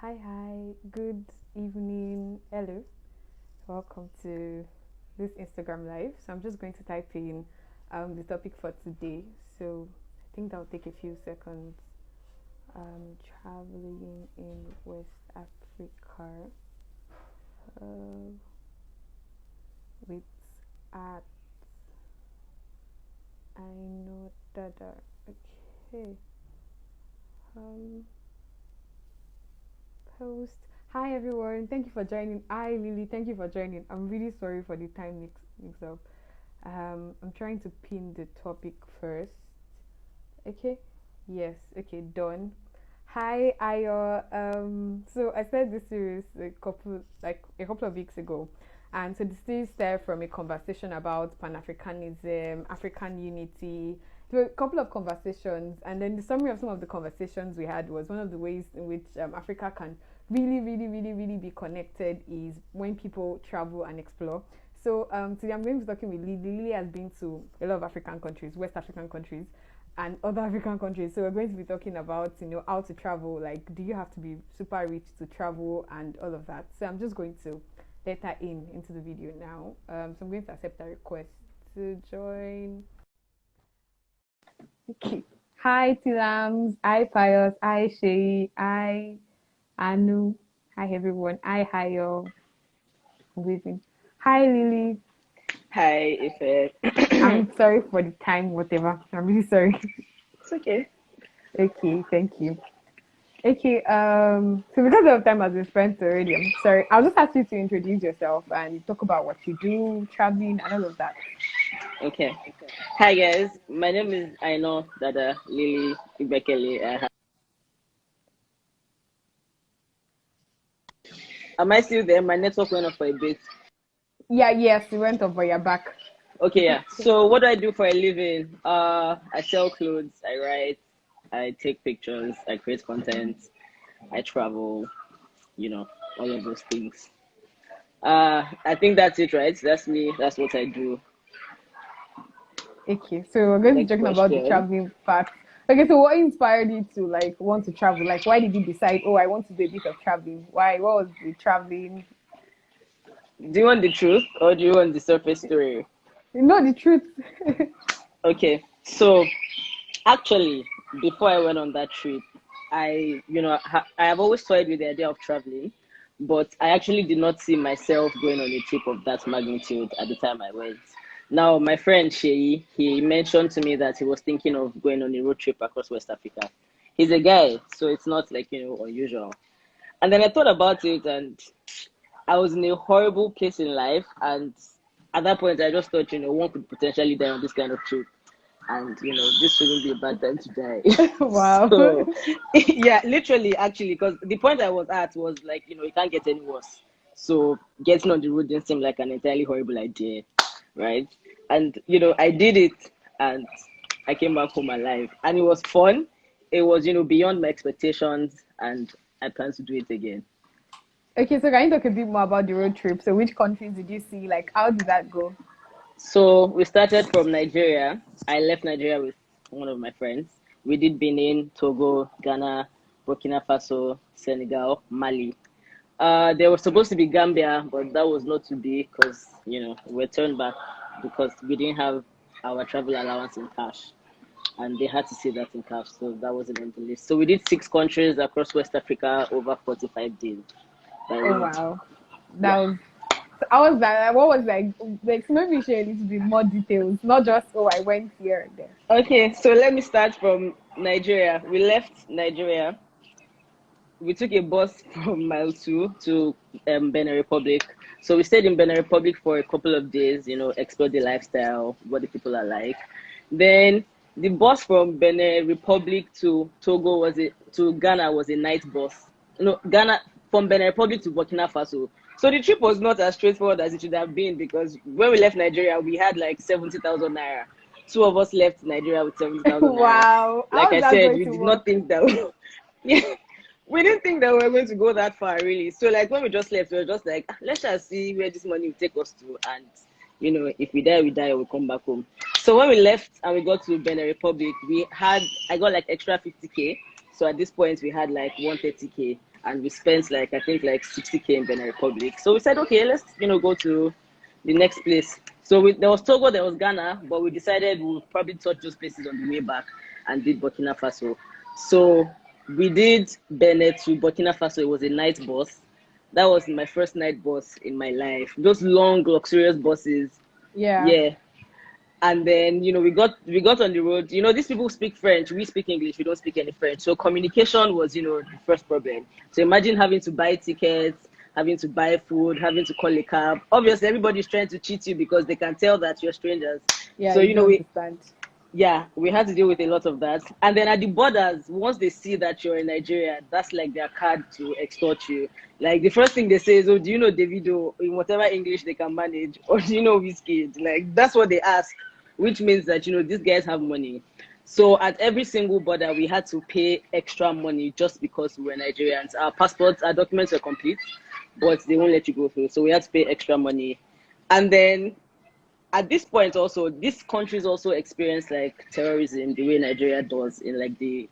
Hi, good evening, hello, welcome to this Instagram live. So I'm just going to type in the topic for today. So I think that'll take a few seconds. Traveling in West Africa uh, with at Aina Dada. Okay. Um, Post. Hi everyone, thank you for joining. Hi Lily, thank you for joining. I'm really sorry for the time mix up. I'm trying to pin the topic first. Okay, yes, okay, done. Hi Ayo. So I started this series a couple of weeks ago, and so the series started from a conversation about Pan Africanism, African unity. There were a couple of conversations, and then the summary of some of the conversations we had was one of the ways in which Africa can really be connected is when people travel and explore. So today I'm going to be talking with Lily. Lily has been to a lot of African countries, West African countries, and other African countries. So we're going to be talking about, how to travel. Like, do you have to be super rich to travel and all of that? So I'm just going to let her into the video now. So I'm going to accept her request to join. Okay. Hi, Tilams. Hi, Pius. Hi, Shay. Hi, Anu. Hi, everyone. Hi, Hayo. Good evening. Hi, Lily. Hi, Ife. I'm sorry for the time, whatever. I'm really sorry. It's okay. Okay, thank you. Okay, so because of time has been spent already, I'm sorry. I'll just ask you to introduce yourself and talk about what you do, traveling, and all of that. Okay. Hi, guys. My name is Aina, Dada, Lily, Ibekele. Am I still there? My network went off for a bit. Yeah, yes, we went over your back. Okay, yeah. So, what do I do for a living? I sell clothes, I write, I take pictures, I create content, I travel, all of those things. I think that's it, right? That's me. That's what I do. Okay, so we're going to be Next talking about the question. traveling part. Okay, so what inspired you to want to travel? Like, why did you decide? Oh, I want to do a bit of traveling. Why? What was the traveling? Do you want the truth or do you want the surface story? You know the truth. Okay, so actually, before I went on that trip, I have always toyed with the idea of traveling, but I actually did not see myself going on a trip of that magnitude at the time I went. Now, my friend Sheyi, he mentioned to me that he was thinking of going on a road trip across West Africa. He's a guy, so it's not like, unusual. And then I thought about it, and I was in a horrible place in life. And at that point, I just thought, one could potentially die on this kind of trip, and this shouldn't be a bad time to die. Wow. So yeah, literally, actually, because the point I was at was like, it can't get any worse. So getting on the road didn't seem like an entirely horrible idea, right? And I did it, and I came back home alive, and it was fun. It was beyond my expectations, and I plan to do it again. Okay, so can you talk a bit more about the road trip? So which countries did you see? Like, how did that go? So we started from Nigeria. I left Nigeria with one of my friends. We did Benin, Togo, Ghana, Burkina Faso, Senegal, Mali. There was supposed to be Gambia, but that was not to be because, we turned back because we didn't have our travel allowance in cash. And they had to see that in cash, so that wasn't on the list. So we did 6 countries across West Africa over 45 days by Oh road. wow, that Yeah. was. I was like, what was like maybe share a little bit more details, not just oh I went here and there. Okay, so let me start from Nigeria. We left Nigeria. We took a bus from Mile 2 to Benin Republic. So we stayed in Benin Republic for a couple of days, explore the lifestyle, what the people are like. Then the bus from Benin Republic to to Ghana was a night bus. No, Ghana from Benin Republic to Burkina Faso. So the trip was not as straightforward as it should have been because when we left Nigeria, we had like 70,000 naira. Two of us left Nigeria with 70,000 naira. Wow, Like how is I that said, going we to did not work? think that. Yeah, we didn't think that we were going to go that far, really. So, like, when we just left, we were just like, let's just see where this money will take us to. And, if we die, we die, or we come back home. So, when we left and we got to Benin Republic, I got like extra 50K. So, at this point, we had like 130K. and we spent like I think like 60K in Benin Republic. So we said, okay, let's go to the next place. So there was Togo, there was Ghana, but we decided we'll probably touch those places on the way back and did Burkina Faso. So we did Benin to Burkina Faso. It was a night bus. That was my first night bus in my life. Those long, luxurious buses. Yeah. Yeah. And then, we got on the road. These people speak French. We speak English. We don't speak any French. So communication was, the first problem. So imagine having to buy tickets, having to buy food, having to call a cab. Obviously, everybody's trying to cheat you because they can tell that you're strangers. Yeah, so, we had to deal with a lot of that. And then at the borders, once they see that you're in Nigeria, that's like their card to extort you. Like the first thing they say is, oh, do you know Davido in whatever English they can manage? Or do you know Wizkid? Like that's what they ask, which means that, these guys have money. So at every single border, we had to pay extra money just because we were Nigerians. Our passports, our documents were complete, but they won't let you go through. So we had to pay extra money. And then at this point also, these countries also experience like terrorism the way Nigeria does in like the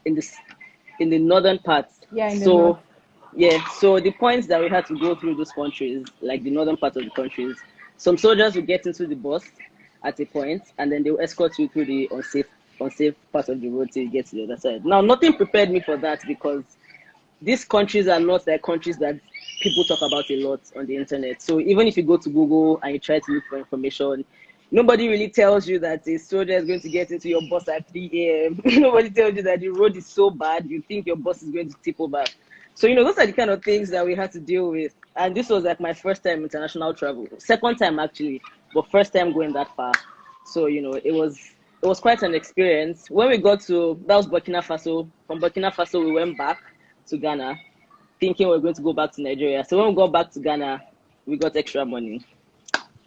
in the northern parts. Yeah, in the so north. yeah, so the points that we had to go through those countries, like the northern part of the countries, some soldiers will get into the bus at a point and then they'll escort you through the unsafe part of the road till you get to the other side. Now nothing prepared me for that because these countries are not like countries that people talk about a lot on the internet. So even if you go to Google and you try to look for information, nobody really tells you that a soldier is going to get into your bus at 3 a.m. Nobody tells you that the road is so bad, you think your bus is going to tip over. So, those are the kind of things that we had to deal with. And this was like my first time international travel. Second time actually, but first time going that far. So, it was quite an experience. When we got to, that was Burkina Faso. From Burkina Faso, we went back to Ghana, thinking we were going to go back to Nigeria. So when we got back to Ghana, we got extra money.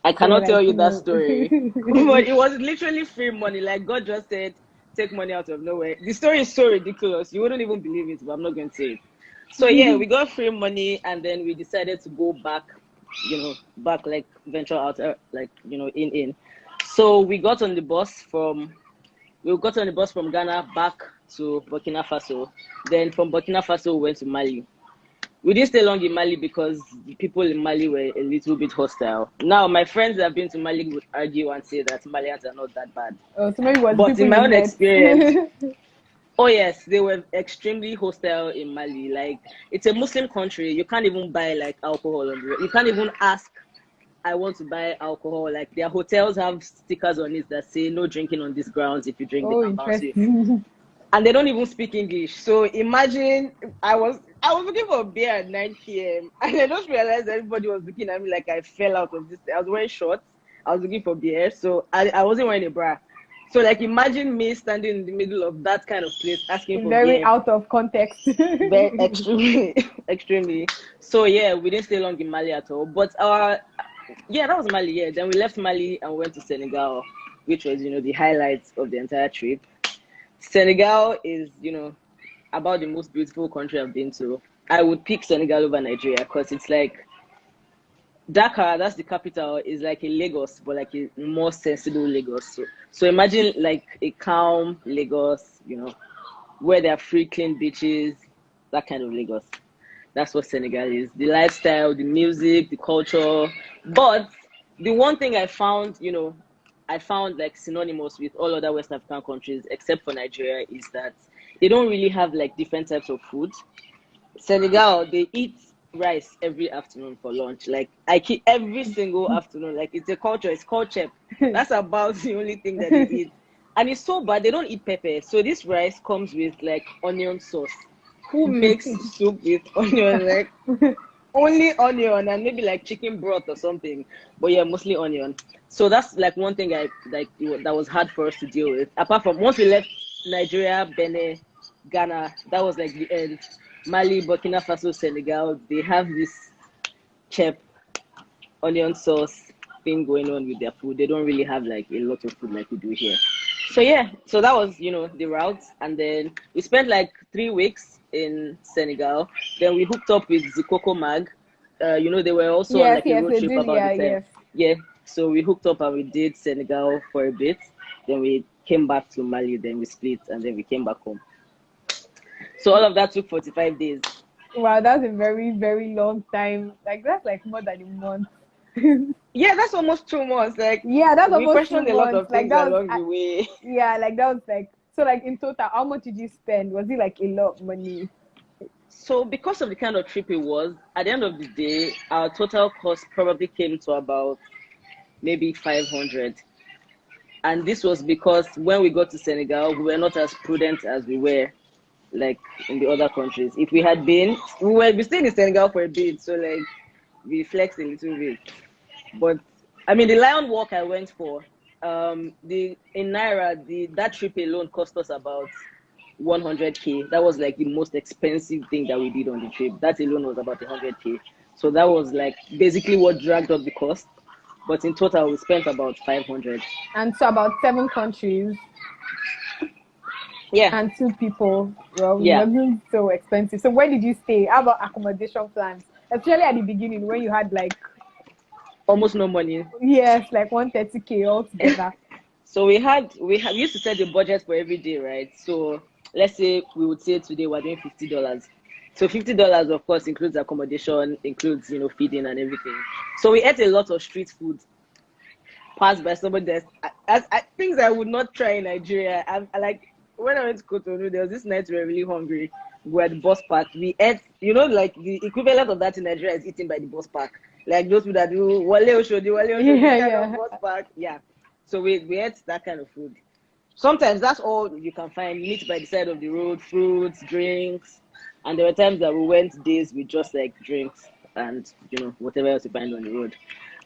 I cannot tell you that story, but it was literally free money. Like God just said, take money out of nowhere. The story is so ridiculous. You wouldn't even believe it, but I'm not going to say it. So yeah, we got free money and then we decided to go back, like venture out, in. So we got on the bus from Ghana back to Burkina Faso. Then from Burkina Faso, we went to Mali. We didn't stay long in Mali because the people in Mali were a little bit hostile. Now, my friends that have been to Mali would argue and say that Malians are not that bad. Oh, so maybe it was but in my own met. experience, oh yes, they were extremely hostile in Mali. Like, it's a Muslim country. You can't even buy like alcohol on the road. You can't even ask, I want to buy alcohol. Like, their hotels have stickers on it that say no drinking on these grounds. If you drink, they can bounce you. And they don't even speak English. So imagine I was looking for a beer at 9 p.m. and I just realized everybody was looking at me like I fell out of this. I was wearing shorts. I was looking for beer. So I wasn't wearing a bra. So like imagine me standing in the middle of that kind of place asking for very beer. out of context. Very extremely. So yeah, we didn't stay long in Mali at all. But that was Mali, yeah. Then we left Mali and went to Senegal, which was, the highlights of the entire trip. Senegal is, about the most beautiful country I've been to. I would pick Senegal over Nigeria because it's like Dakar, that's the capital, is like a Lagos, but like a more sensible Lagos. So imagine like a calm Lagos, where there are free, clean beaches, that kind of Lagos. That's what Senegal is. The lifestyle, the music, the culture. But the one thing I found, like synonymous with all other West African countries, except for Nigeria, is that they don't really have like different types of food. Senegal, they eat rice every afternoon for lunch. Like I keep every single afternoon. Like it's a culture. It's called chep. That's about the only thing that they eat. And it's so bad. They don't eat pepper. So this rice comes with like onion sauce. Who makes soup with onion? Like only onion and maybe like chicken broth or something. But yeah, mostly onion. So that's like one thing that was hard for us to deal with. Apart from once we left Nigeria, Benin, Ghana, that was like the end. Mali, Burkina Faso, Senegal, they have this chep, onion sauce thing going on with their food. They don't really have like a lot of food like we do here. So yeah, so that was, the route. And then we spent like 3 weeks in Senegal. Then we hooked up with Zikoko Mag. They were also on like a road trip about the time. Yes. Yeah, so we hooked up and we did Senegal for a bit. Then we came back to Mali, then we split, and then we came back home. So all of that took 45 days. Wow, that's a very, very long time. Like that's like more than a month. Yeah, that's almost 2 months. Like Yeah, that's we almost two questioned a lot months. of Like things that was, along the way. yeah, like that was like so. Like in total, how much did you spend? Was it like a lot of money? So because of the kind of trip it was, at the end of the day, our total cost probably came to about maybe 500. And this was because when we got to Senegal, we were not as prudent as we were like in the other countries. If we had been, we stayed in Senegal for a bit, so like we flexed a little bit. But I mean, the Lion Walk I went for, the in Naira, that trip alone cost us about 100K. That was like the most expensive thing that we did on the trip. That alone was about 100K. So that was like basically what dragged up the cost. But in total, we spent about 500. And so about 7 countries Yeah, and 2 people. Well, it yeah, wasn't so expensive. So where did you stay? How about accommodation plans? Especially at the beginning when you had like almost no money. yes, like 130K altogether. So we used to set the budget for every day, right? So let's say we would say today we're doing $50. So $50 of course includes accommodation, includes feeding and everything. So we ate a lot of street food passed by somebody things I would not try in Nigeria. I like when I went to Cotonou, there was this night we were really hungry. We were at the bus park. We ate, like the equivalent of that in Nigeria is eaten by the bus park. Like those people that do Wale Yeah, Oshodi kind of yeah. bus park. Yeah. So we ate that kind of food. Sometimes that's all you can find. Meat by the side of the road, fruits, drinks. And there were times that we went days with just like drinks and whatever else you find on the road.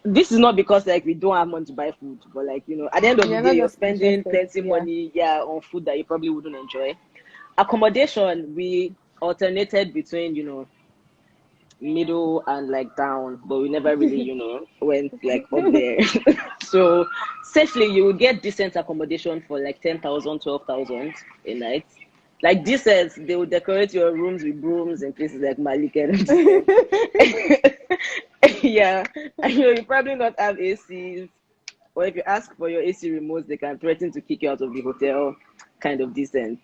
This is not because like we don't have money to buy food, but like at the end of the You're day, not you're just spending interested. plenty Yeah. money, yeah, on food that you probably wouldn't enjoy. Accommodation, we alternated between middle and like down, but we never really went like up there. So safely, you will get decent accommodation for like 10,000, 12,000 a night. Like decent, they will decorate your rooms with brooms in places like Malik and decent. Yeah, I know you probably not have ACs, or if you ask for your AC remote, they can threaten to kick you out of the hotel. Kind of decent,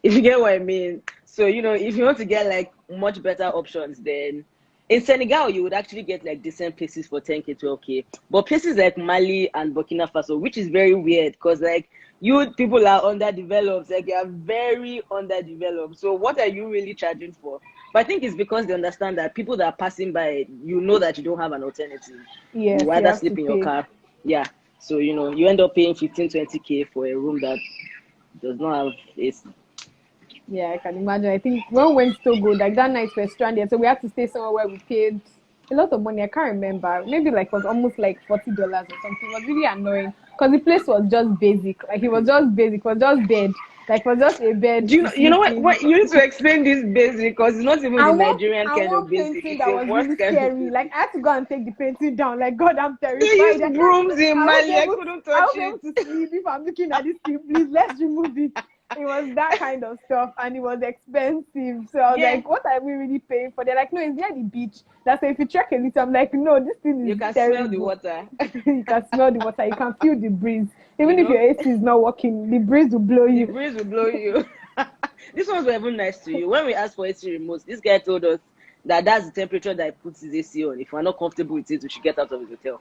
if you get what I mean. So if you want to get like much better options, then in Senegal you would actually get like decent places for 10K, 12K. But places like Mali and Burkina Faso, which is very weird, because like you people are underdeveloped, like you are very underdeveloped. So what are you really charging for? But I think it's because they understand that people that are passing by, that you don't have an alternative. Yes, You you either have to sleep in your pay. car. Yeah. So you end up paying 15, 20K for a room that does not have AC. Yeah, I can imagine. I think when we went to Togo, like that night we were stranded, so we had to stay somewhere where we paid a lot of money. I can't remember. Maybe like it was almost like $40 or something. It was really annoying because the place was just basic. Like it was just basic. It was just bed. Like it was just a bed Do to you know sleep what? in. What you need to explain this basic, because it's not even the And one Nigerian and kind one of basic. painting It's that a was worse really kind of scary. Like basic. I had to go and take the painting down. Like God, I'm They terrified. use brooms in I won't be Mali. I able couldn't I touch won't be it. able to sleep if I'm looking at this thing. Please, let's remove it. It was that kind of stuff, and it was expensive. So I was Yeah, like, "What are we really paying for?" They're like, "No, it's near the beach." That's why if you check a little, I'm like, "No, this thing you is can smell the terrible." water. You can smell the water. You can feel the breeze. you Even if your know, AC is not working, the breeze will blow the you. breeze will blow you. This ones were even nice to you. When we asked for AC remotes, this guy told us that that's the temperature that he puts his AC on. If we're not comfortable with it, we should get out of his hotel.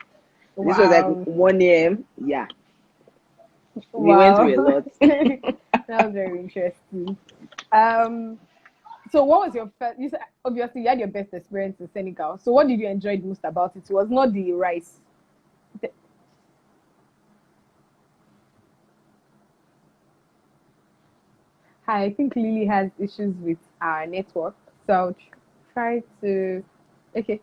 This was like Wow, 1 a.m. Yeah, we went wow, through a lot. that was very interesting. Um, So what was your first? You said obviously you had your best experience in Senegal. So what did you enjoy the most about it? It was not the rice. Hi, I think Lily has issues with our network, so I'll try to. Okay,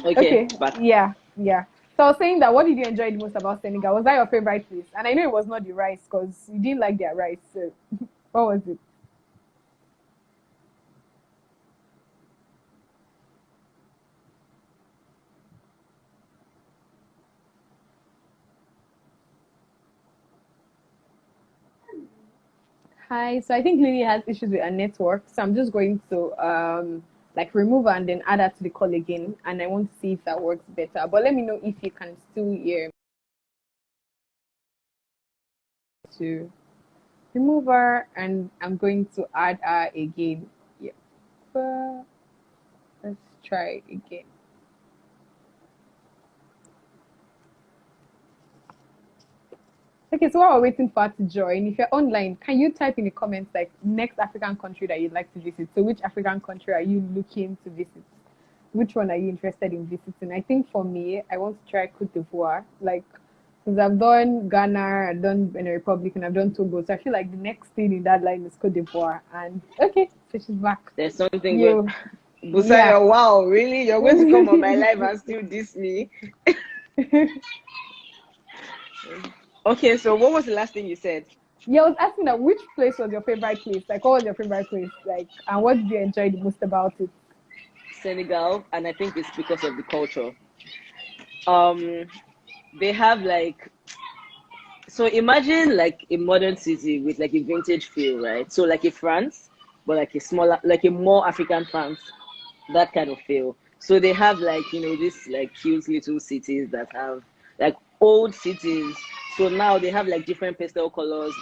Okay, okay, back. yeah, yeah. So I was saying that what did you enjoy the most about Senegal? Was that your favorite place? And I know it was not the rice because you didn't like their rice. So what was it? Hi. So I think Lily has issues with her network. So I'm just going to like remove her and then add her to the call again. And I want to see if that works better. But let me know if you can still hear me too. Remove her, and I'm going to add her again. Yep. Let's try again. Okay, so while we're waiting for her to join, if you're online, can you type in the comments like next African country that you'd like to visit? So which African country are you looking to visit? Which one are you interested in visiting? I think for me, I want to try Cote d'Ivoire. Like, because I've done Ghana, I've done Benin Republic, and I've done Togo. So I feel like the next thing in that line is Cote d'Ivoire. And okay, so she's back. There's something going. You, yeah. Busayo, wow, really? You're going to come on my live and still diss me? Okay, so what was the last thing you said? Yeah, I was asking that which place was your favorite place? Like, what was your favorite place? Like, and what did you enjoy the most about it? Senegal, and I think it's because of the culture. Um, they have like, so imagine like a modern city with like a vintage feel, right? So like a France, but like a smaller, like a more African France, that kind of feel. So they have like, this like cute little cities that have like old cities. So now they have like different pastel colors,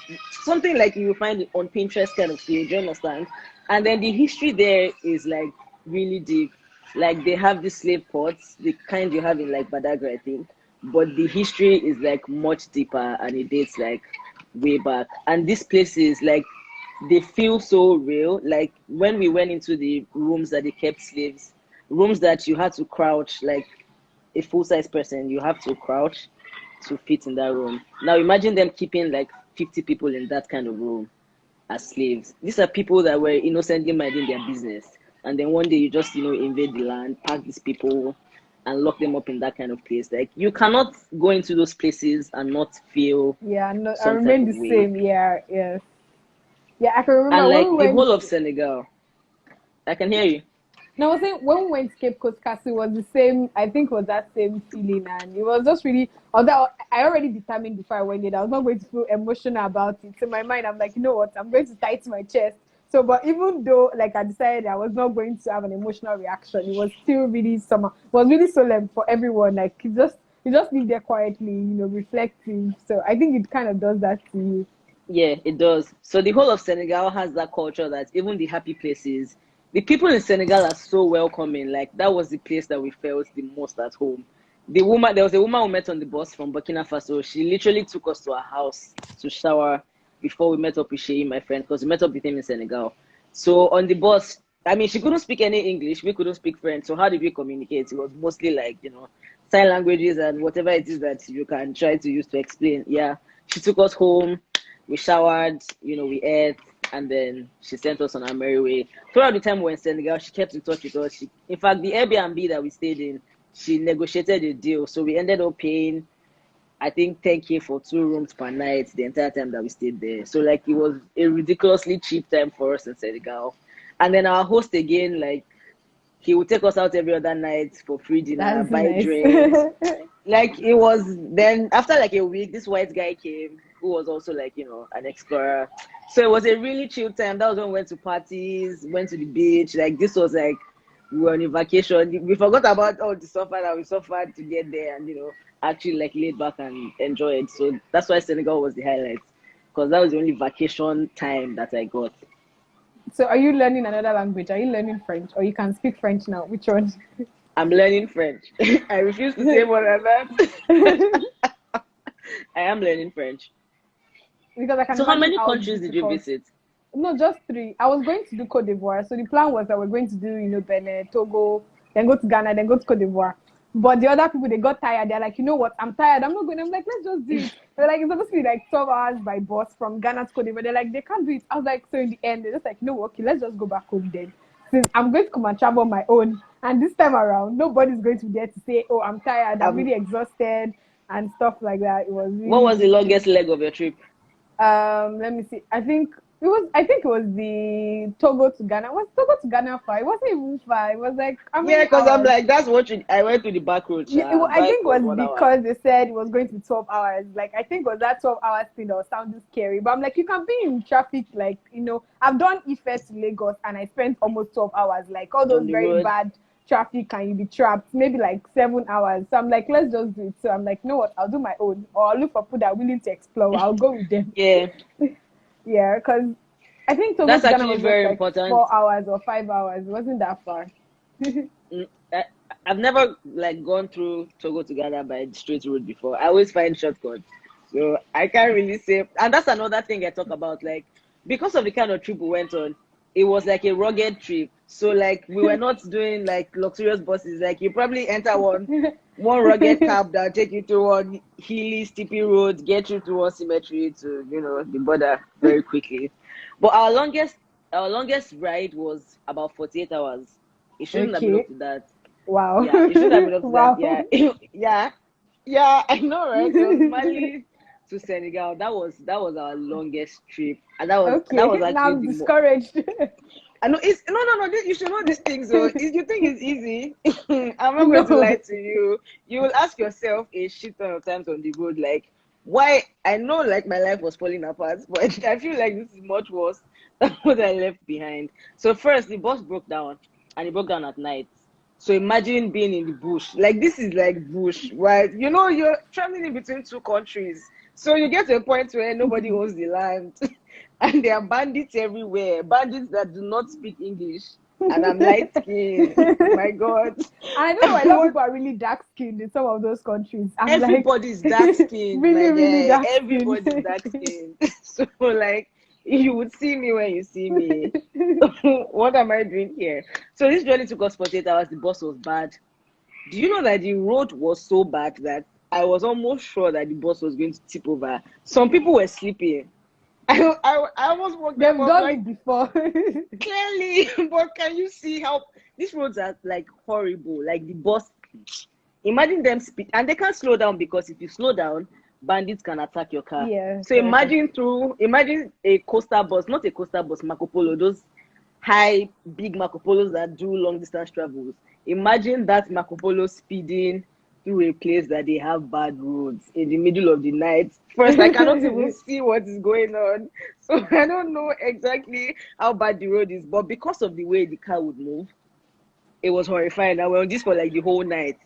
something like you find on Pinterest kind of feel. Do you understand? And then the history there is like really deep. Like they have the slave ports, the kind you have in like Badagry, I think. But the history is like much deeper and it dates like way back. And these places like they feel so real. Like when we went into the rooms that they kept slaves, rooms that you had to crouch like a full size person, you have to crouch to fit in that room. Now imagine them keeping like 50 people in that kind of room as slaves. These are people that were innocently minding their business. And then one day you just, invade the land, pack these people and lock them up in that kind of place. Like you cannot go into those places and not feel Yeah, no, I some type remain of the way. same. Yeah, yes. Yeah, I can And remember when like we the went. whole of Senegal. I can hear you. No, I was saying when we went to Cape Coast Castle, it was the same. I think it was that same feeling, and it was just really. Although I already determined before I went there, I was not going to feel emotional about it. So in my mind, I'm like, you know what? I'm going to tie it to my chest. So, but even though, like, I decided I was not going to have an emotional reaction, it was still really summer. It was really solemn for everyone. Like, you just live there quietly, reflective. So I think it kind of does that to you. Yeah, it does. So the whole of Senegal has that culture that even the happy places, the people in Senegal are so welcoming. Like that was the place that we felt the most at home. There was a woman we met on the bus from Burkina Faso. She literally took us to her house to shower before we met up with Sheyi, my friend, because we met up with him in Senegal. So on the bus, I mean, she couldn't speak any English. We couldn't speak French. So how did we communicate? It was mostly like, sign languages and whatever it is that you can try to use to explain. Yeah. She took us home, we showered, we ate, and then she sent us on our merry way. Throughout the time we were in Senegal, she kept in touch with us. In fact, the Airbnb that we stayed in, she negotiated a deal. So we ended up paying, I think, 10K for 2 rooms per night the entire time that we stayed there. So, like, it was a ridiculously cheap time for us in Senegal. And then our host, again, like, he would take us out every other night for free dinner, That's buy nice. drinks. Like it was then after like a week, this white guy came who was also like, an explorer. So it was a really chill time. That was when we went to parties, went to the beach. Like this was like we were on a vacation. We forgot about all the suffer that we suffered to get there and actually like laid back and enjoy it. So that's why Senegal was the highlight. Because that was the only vacation time that I got. So are you learning another language? Are you learning French? Or you can speak French now? Which one? I'm learning French. I refuse to say more than that. I am learning French. Because I can So how imagine many how countries did you difficult. visit? No, just three. I was going to do Cote d'Ivoire. So the plan was that we're going to do, Benin, Togo, then go to Ghana, then go to Cote d'Ivoire. But the other people, they got tired. They're like, you know what? I'm tired. I'm not going. I'm like, let's just do it. They're like, it's supposed to be like 12 hours by bus from Ghana to Cote d'Ivoire. They're like, they can't do it. I was like, so in the end, they're just like, no, okay, let's just go back home then. Since I'm going to come and travel on my own. And this time around, nobody's going to be there to say, oh, I'm tired. I'm Um, really exhausted and stuff like that. It was what really, was the really chill. longest leg of your trip? Let me see. I think it was the Togo to Ghana. Was Togo to Ghana far? It wasn't even far. It was like how Yeah, many because I'm hours? like, I went to the back road, Yeah, I bike think it was was 1 hour. because they said it was going to be 12 hours. Like, I think it was that 12 hours thing that was sounding scary. But I'm like, you can be in traffic, like, I've done Ife to Lagos and I spent almost 12 hours, like all those On the very road. bad traffic and you be trapped, maybe like 7 hours. So I'm like, let's just do it. So I'm like, you know what? I'll do my own. Or I'll look for people that are willing to explore. I'll go with them. Yeah. Yeah, because I think Togo That's to Ghana actually was just very like important. 4 hours or 5 hours. It wasn't that far. Mm, I, I've never like gone through Togo to Ghana by straight road before. I always find shortcuts, so I can't really say. And that's another thing I talk about. Like because of the kind of trip we went on, it was like a rugged trip. So like we were not doing like luxurious buses. Like you probably enter one rugged cab that'll take you to one hilly, steepy road, get you to one cemetery to the border very quickly. But our longest ride was about 48 hours. It shouldn't have been up Okay. to that. Wow. Yeah, it shouldn't have been up to that. Wow. Yeah, yeah, yeah. I know, right? It was Mali to Senegal. That was our longest trip, and that was Okay. Now actually I'm the more. discouraged. I know it's no, no, no. You should know these things. So if you think it's easy, I'm not going to No. lie to you. You will ask yourself a shit ton of times on the road, like, why? I know, like, my life was falling apart, but I feel like this is much worse than what I left behind. So first, the bus broke down, and it broke down at night. So imagine being in the bush. Like this is like bush, right? You're traveling in between two countries. So you get to a point where nobody owns the land. And there are bandits everywhere, bandits that do not speak English. And I'm light skinned. My God. I know a lot of Everyone, people are really dark skinned in some of those countries. I'm like, everybody's dark skinned, my really, really guy. dark skinned. Everybody's dark skinned. So, like, you would see me when you see me. What am I doing here? So, this journey took us 48 hours. The bus was bad. Do you know that the road was so bad that I was almost sure that the bus was going to tip over? Some people were sleeping. I almost woke them They've up done like, it before. clearly. But can you see how these roads are like horrible? Like the bus, imagine them speed, and they can't slow down because if you slow down, bandits can attack your car. Yeah, So very fast. imagine a coastal bus, not a coastal bus, Marco Polo, those high big Marco Polos that do long distance travels. Imagine that Marco Polo speeding through a place that they have bad roads in the middle of the night. First, I cannot even see what is going on. So I don't know exactly how bad the road is. But because of the way the car would move, it was horrifying. And we were on this for like the whole night.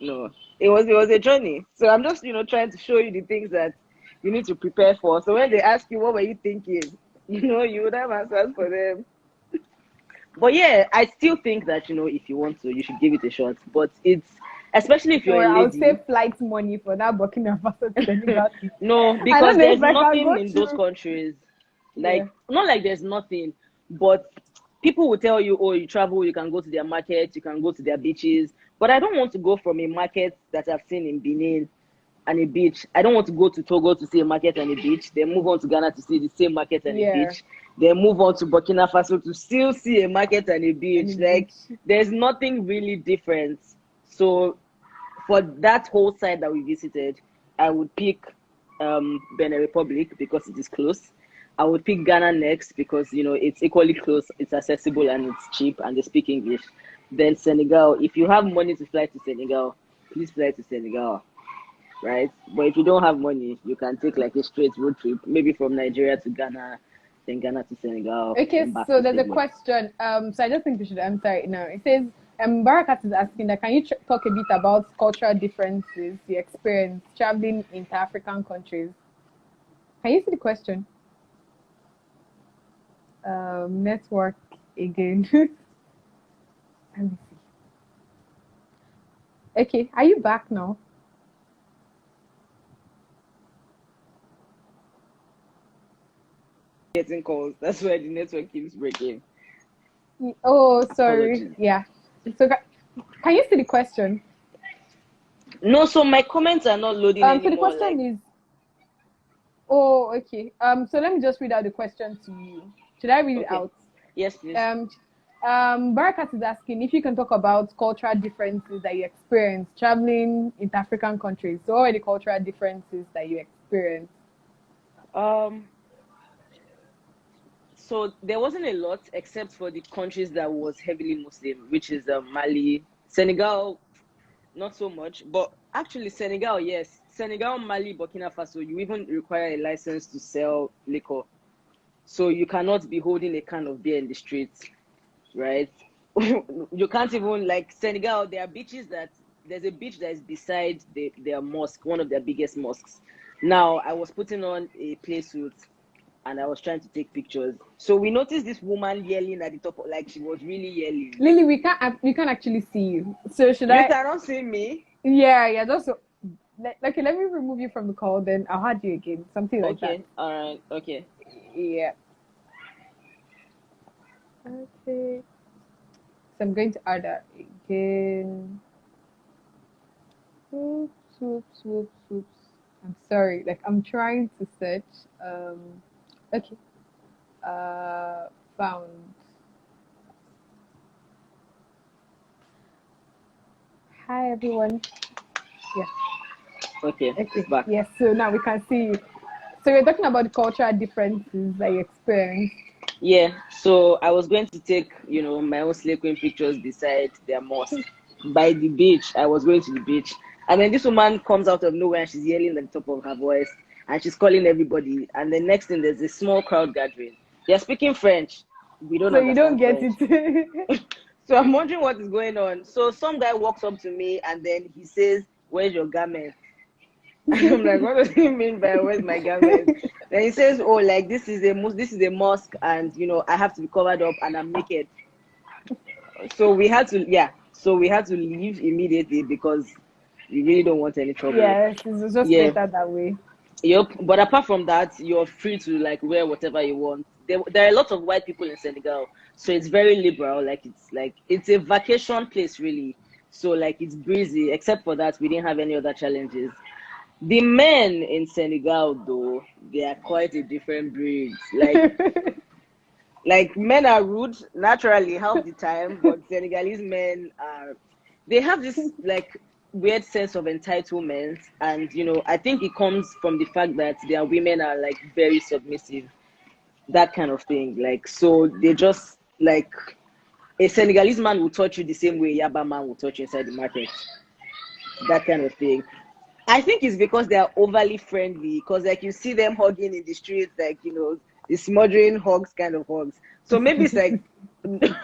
No. It was a journey. So I'm just, trying to show you the things that you need to prepare for. So when they ask you what were you thinking, you would have answers for them. But yeah, I still think that if you want to, you should give it a shot. But it's especially if you're a Or I'll lady. save flight money for that Burkina Faso to Senegal trip. No, I because don't know there's if I can nothing go in those through. countries. Yeah. Like, not like there's nothing, but people will tell you, oh, you travel, you can go to their markets, you can go to their beaches. But I don't want to go from a market that I've seen in Benin and a beach. I don't want to go to Togo to see a market and a beach, then move on to Ghana to see the same market and a Yeah. beach, then move on to Burkina Faso to still see a market and a And beach. a Like, beach. there's nothing really different. So for that whole side that we visited, I would pick Benin Republic because it is close. I would pick Ghana next because it's equally close, it's accessible, and it's cheap, and they speak English. Then Senegal. If you have money to fly to Senegal, please fly to Senegal, right? But if you don't have money, you can take like a straight road trip, maybe from Nigeria to Ghana, then Ghana to Senegal, Okay, then back so to there's a Senegal. question. So I just think we should answer it now. It says, Barakat is asking that can you talk a bit about cultural differences you experience traveling into African countries? Can you see the question? Network again. Let me see. Okay, are you back now? Getting calls. That's why the network keeps breaking. Oh, sorry. Apologies. Yeah. So can you see the question? No, so my comments are not loading So the anymore. question Like, is, oh, okay. So let me just read out the question to you. Should I read it okay, out? yes, please. Um, Barakat is asking if you can talk about cultural differences that you experience traveling into African countries. So, what are the cultural differences that you experience? Um, so there wasn't a lot except for the countries that was heavily Muslim, which is Mali, Senegal, not so much. But actually, Senegal, yes, Senegal, Mali, Burkina Faso, you even require a license to sell liquor. So you cannot be holding a can of beer in the streets, right? You can't even, like, Senegal. There are beaches that there's a beach that is beside their mosque, one of their biggest mosques. Now I was putting on a play suit and I was trying to take pictures. So we noticed this woman yelling at the top, like she was really yelling. Lily, we can't actually see you. So should You I? cannot see me. Yeah, yeah. Just okay. Let me remove you from the call. Then I'll add you again. Something like that. Okay, all right, okay. Yeah. Okay. So I'm going to add that again. Whoops, whoops, whoops, whoops. I'm sorry. Like I'm trying to search. Okay. Uh, found. Hi everyone. Yeah. Okay, it's Okay. back. Yes. So now we can see you. So we're talking about the cultural differences that you experience. Yeah, so I was going to take, my own slave queen pictures beside their mosque by the beach. I was going to the beach. And then this woman comes out of nowhere and she's yelling at the top of her voice and she's calling everybody. And the next thing, there's a small crowd gathering. They're speaking French. We don't So you don't understand get French. it. So I'm wondering what is going on. So some guy walks up to me and then he says, "Where's your garment?" I'm like, what does he mean by where's my garment? Then he says, "Oh, like this is a mosque, and I have to be covered up, and I'm naked." So we had to, yeah. So we had to leave immediately because we really don't want any trouble. Yes, it's just Yeah. better that way. Yep. But apart from that, you're free to like wear whatever you want. There are a lot of white people in Senegal, so it's very liberal. Like it's a vacation place really. So like it's breezy. Except for that, we didn't have any other challenges. The men in Senegal, though, they are quite a different breed. Like men are rude naturally half the time, but Senegalese men are. They have this like weird sense of entitlement, and I think it comes from the fact that their women are like very submissive, that kind of thing. Like so, they just like a Senegalese man will touch you the same way a Yaba man will touch you inside the market, that kind of thing. I think it's because they are overly friendly. Because like you see them hugging in the streets, like the smothering hugs, kind of hugs. So maybe it's like,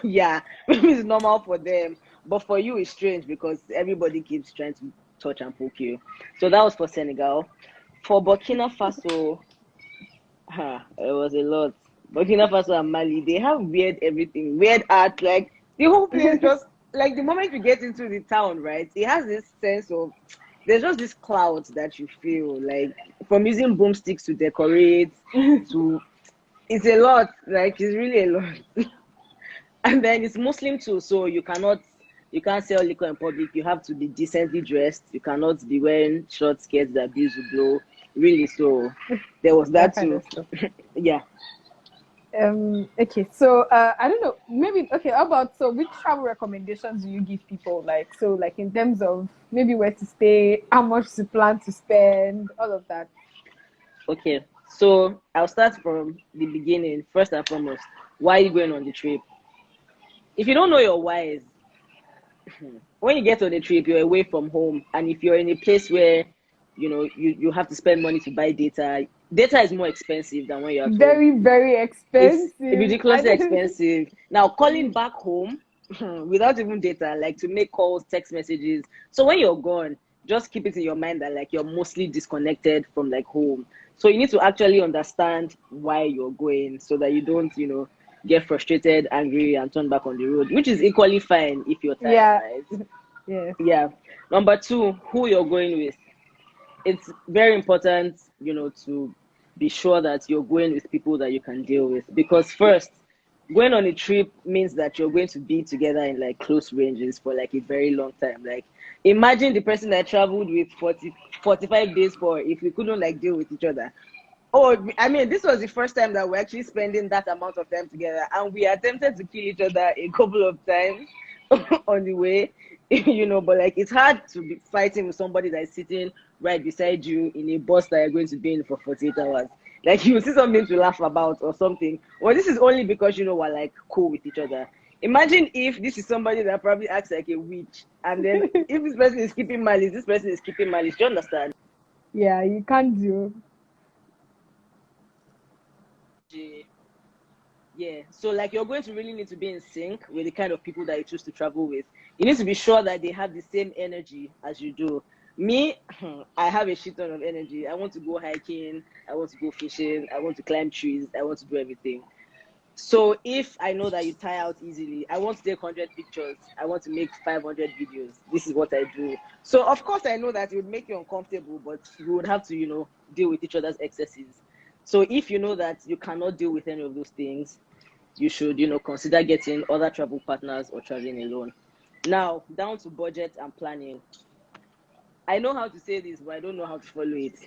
yeah, maybe it's normal for them, but for you it's strange because everybody keeps trying to touch and poke you. So that was for Senegal. For Burkina Faso, it was a lot. Burkina Faso and Mali, they have weird everything, weird art. Like the whole place just like the moment you get into the town, right? It has this sense of there's just this cloud that you feel like from using broomsticks to decorate to it's a lot. Like it's really a lot. And then it's Muslim too, so you can't sell liquor in public. You have to be decently dressed. You cannot be wearing short skirts that breeze will blow. Really, so there was That that kind too. of stuff. Yeah. Okay, so I don't know, maybe okay, how about so which travel recommendations do you give people? Like so like in terms of maybe where to stay, how much to plan to spend, all of that. Okay. So I'll start from the beginning. First and foremost, why are you going on the trip? If you don't know your whys, when you get on a trip, you're away from home, and if you're in a place where you have to spend money to buy data, data is more expensive than when you're at home. Very, very It's expensive. I ridiculously don't expensive. Now calling back home without even data, like to make calls, text messages. So when you're gone, just keep it in your mind that like you're mostly disconnected from like home. So you need to actually understand why you're going so that you don't, get frustrated, angry, and turn back on the road, which is equally fine if you're tired, yeah. right? Yes. Yeah. Number two, who you're going with. It's very important, to be sure that you're going with people that you can deal with. Because first, going on a trip means that you're going to be together in like close ranges for like a very long time. Like imagine the person that traveled with 45 days for if we couldn't like deal with each other. Oh, I mean, this was the first time that we're actually spending that amount of time together, and we attempted to kill each other a couple of times on the way, But like, it's hard to be fighting with somebody that is sitting right beside you in a bus that you're going to be in for 48 hours. Like, you see something to laugh about or something. Well, this is only because we're like cool with each other. Imagine if this is somebody that probably acts like a witch, and then if this person is keeping malice, this person is keeping malice. Do you understand? Yeah, you can't do. Yeah, so like you're going to really need to be in sync with the kind of people that you choose to travel with. You need to be sure that they have the same energy as you do. Me, I have a shit ton of energy. I want to go hiking. I want to go fishing. I want to climb trees. I want to do everything. So if I know that you tire out easily, I want to take 100 pictures. I want to make 500 videos. This is what I do. So of course I know that it would make you uncomfortable, but you would have to, deal with each other's excesses. So if you know that you cannot deal with any of those things, you should, consider getting other travel partners or traveling alone. Now, down to budget and planning. I know how to say this, but I don't know how to follow it.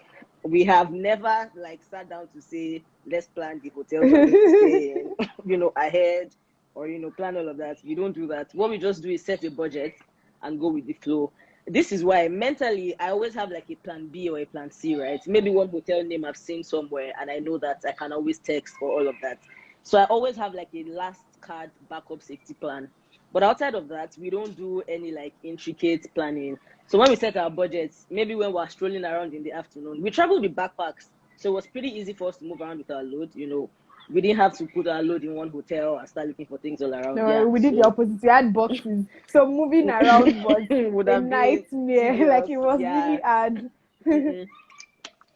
We have never sat down to say, let's plan the hotels we're going to stay in, ahead, or plan all of that. We don't do that. What we just do is set a budget and go with the flow. This is why mentally I always have a plan B or a plan C, right? Maybe one hotel name I've seen somewhere and I know that I can always text for all of that. So I always have a last card backup safety plan. But outside of that, we don't do any intricate planning. So when we set our budgets, maybe when we're strolling around in the afternoon, we travel with backpacks. So it was pretty easy for us to move around with our load. We didn't have to put our load in one hotel and start looking for things all around. No, Yeah, we did the opposite. We had boxes. So moving around was would a have been nightmare. tedious. It was really hard.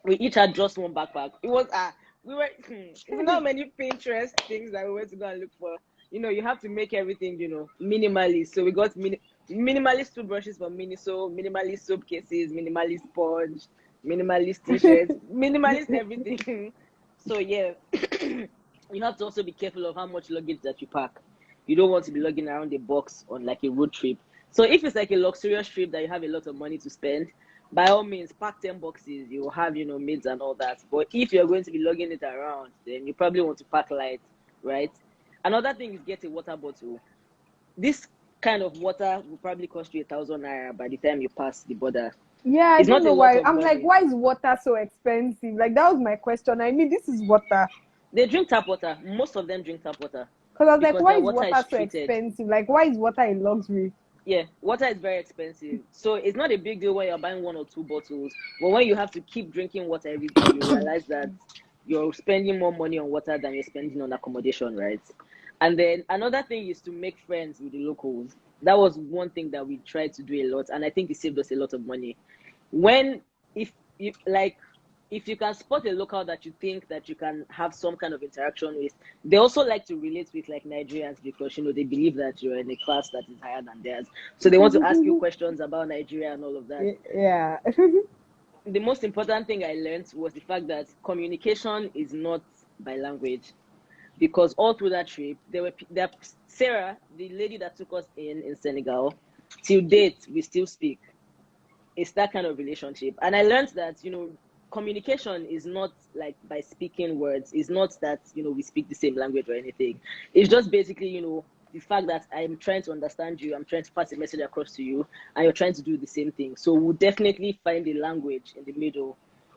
We each had just one backpack. It was we were not many Pinterest things that we went to go and look for. You have to make everything, minimalist. So we got minimalist toothbrushes for Miniso, minimalist soap cases, minimalist sponge, minimalist t-shirts, minimalist everything. So yeah, you have to also be careful of how much luggage that you pack. You don't want to be lugging around a box on a road trip. So if it's a luxurious trip that you have a lot of money to spend, by all means, pack 10 boxes. You will have, maids and all that. But if you're going to be lugging it around, then you probably want to pack light, right? Another thing is get a water bottle. This kind of water will probably cost you 1,000 naira by the time you pass the border. Yeah, I It's don't not a know lot why. of I'm money. why is water so expensive? That was my question. I mean, this is water. They drink tap water. Most of them drink tap water. Because I was because why their is water so treated. expensive? Why is water a luxury? Yeah, water is very expensive. So it's not a big deal when you're buying 1 or 2 bottles. But when you have to keep drinking water every day, you realize that you're spending more money on water than you're spending on accommodation, right? And then another thing is to make friends with the locals. That was one thing that we tried to do a lot, and I think it saved us a lot of money. If you can spot a local that you think that you can have some kind of interaction with, they also like to relate with Nigerians because they believe that you're in a class that is higher than theirs. So they want to ask you questions about Nigeria and all of that. Yeah. The most important thing I learned was the fact that communication is not by language. Because all through that trip, Sarah, the lady that took us in Senegal, till date, we still speak. It's that kind of relationship. And I learned that, communication is not by speaking words. It's not that, we speak the same language or anything. It's just basically, the fact that I'm trying to understand you, I'm trying to pass a message across to you, and you're trying to do the same thing. So we'll definitely find a language in the middle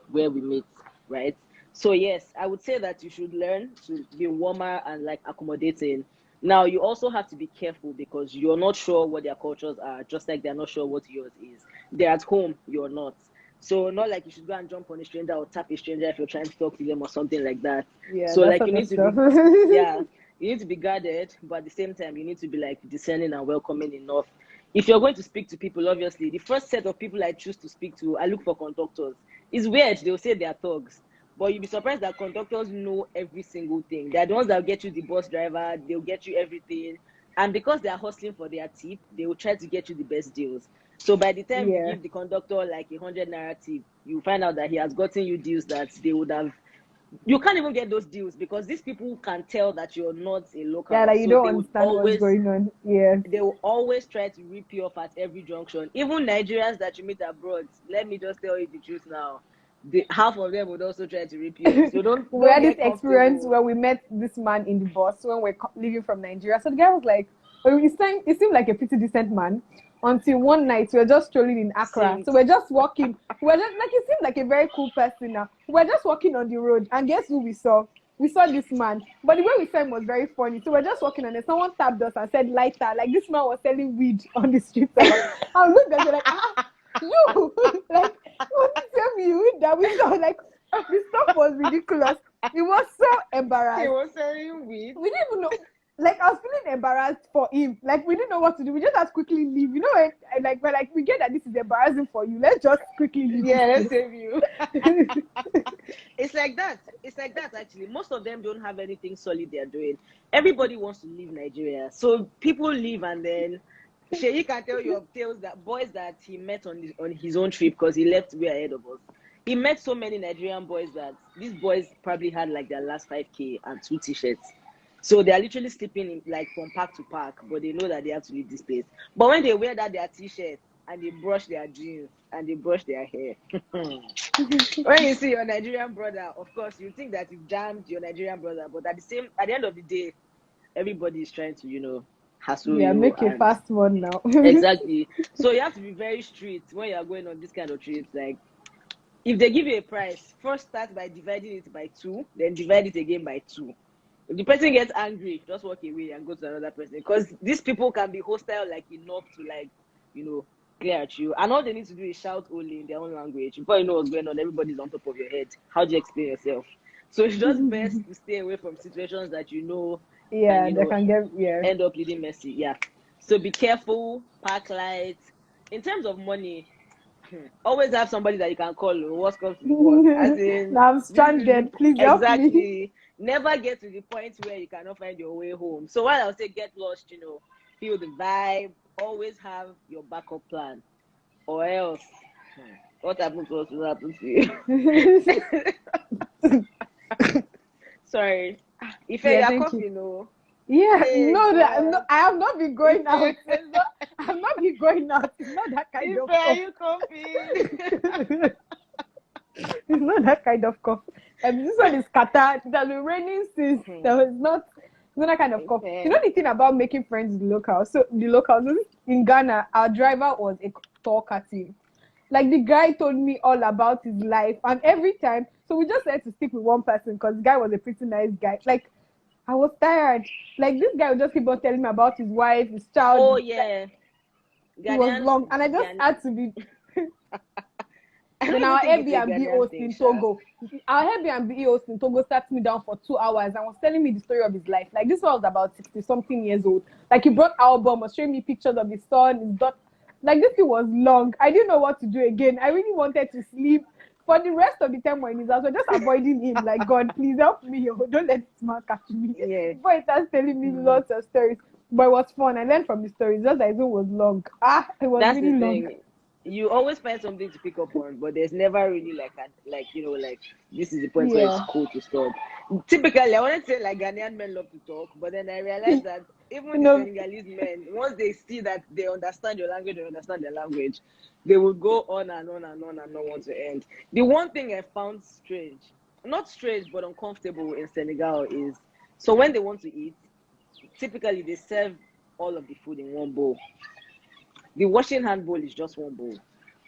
where we meet, right? So yes, I would say that you should learn to be warmer and accommodating. Now you also have to be careful because you're not sure what their cultures are, just like they're not sure what yours is. They're at home, you're not. So not you should go and jump on a stranger or tap a stranger if you're trying to talk to them or something like that. Yeah. So you need to stuff. be you need to be guarded, but at the same time you need to be discerning and welcoming enough. If you're going to speak to people, obviously the first set of people I choose to speak to, I look for conductors. It's weird, they'll say they're thugs. But you'll be surprised that conductors know every single thing. They're the ones that will get you the bus driver, they'll get you everything. And because they're hustling for their tip, they will try to get you the best deals. So by the time you give the conductor 100 naira tip, you find out that he has gotten you deals that they would have. You can't even get those deals because these people can tell that you're not a local. Yeah, you so don't understand what's going on. Yeah. They will always try to rip you off at every junction. Even Nigerians that you meet abroad, let me just tell you the truth now. Half of them would also try to rip you. So don't we had get this experience where we met this man in the bus when we're leaving from Nigeria. So the guy was like, he seemed like a pretty decent man. Until one night we were just strolling in Accra. So we're just walking. We're just he seemed like a very cool person now. We're just walking on the road and guess who we saw? We saw this man. But the way we saw him was very funny. So we're just walking and then someone tapped us and said lighter. This man was selling weed on the street. I looked at him you what tell me that we saw the stuff was ridiculous. It was so embarrassing. He was selling weed. We didn't even know. like I was feeling embarrassed for him. Like we didn't know what to do. We just had to quickly leave. You know, like we're like, we get that this is embarrassing for you. Let's just quickly leave Yeah, let's this save you. place. It's like that. It's like that actually. Most of them don't have anything solid they're doing. Everybody wants to leave Nigeria. So people leave, and then Sheyi can tell you of tales that boys that he met on his own trip, because he left way ahead of us. He met so many Nigerian boys that these boys probably had like their last 5K and 2 t-shirts. So they are literally sleeping in, like from park to park, but they know that they have to leave this place. But when they wear that their t-shirt and they brush their jeans and they brush their hair, when you see your Nigerian brother, of course you think that you've jammed your Nigerian brother, but at the end of the day, everybody is trying to, hassle Yeah, you. make a And fast one now. exactly. So you have to be very strict when you are going on this kind of trips. Like, if they give you a price, first start by dividing it by 2, then divide it again by 2. If the person gets angry, just walk away and go to another person, because these people can be hostile like enough to, like, clear at you. And all they need to do is shout only in their own language. Before you know what's going on, everybody's on top of your head. How do you explain yourself? So it's just best to stay away from situations that can Yeah, they can get, yeah. end up leading messy. Yeah. So be careful, park lights. In terms of money, always have somebody that you can call. What comes to the worst? As in, Now I'm this is the, stranded. Please help me. exactly. Never get to the point where you cannot find your way home. So while I'll say get lost, feel the vibe. Always have your backup plan, or else, what happens to us will happen to you. Sorry, if Yeah, you're thank you. coughing, no. Yeah, Hey no, God, I have not been going out. Ife, I have not been going out. It's not that kind of are cough. you coughing? It's not that kind of cough. This one is Qatar. It has been raining since. So it's not that kind of cough. You know Ife. the thing about making friends with the locals. So the locals in Ghana, our driver was a talkative. Like the guy told me all about his life, and every time, so we just had to stick with one person because the guy was a pretty nice guy. Like I was tired. Like this guy would just keep on telling me about his wife, his child. Oh Like yeah, it was Ghanaians. long, and I just had to be. I don't Then even our think it's a Airbnb Ghanaian host thing, in Sha. Togo, sat me down for 2 hours and was telling me the story of his life. Like this one was about 60 something years old. Like he brought album, was showing me pictures of his son, his daughter. Like this thing was long. I didn't know what to do again. I really wanted to sleep. For the rest of the time we're in his house, we're just avoiding him. Like, God, please help me. Don't let this man catch me. Yeah. Before he starts telling me lots of stories. But it was fun. I learned from the stories. Just that it was long. It was That's really the long. thing. You always find something to pick up on, but there's never really like this is the point where it's Yeah. cool to stop. Typically, I want to say like Ghanaian men love to talk, but then I realized that You even the know, Senegalese men, once they see that they understand your language, they understand their language, they will go on and on and on and not want to end. The one thing I found strange, not strange but uncomfortable in Senegal is, so when they want to eat, typically they serve all of the food in one bowl. The washing hand bowl is just one bowl.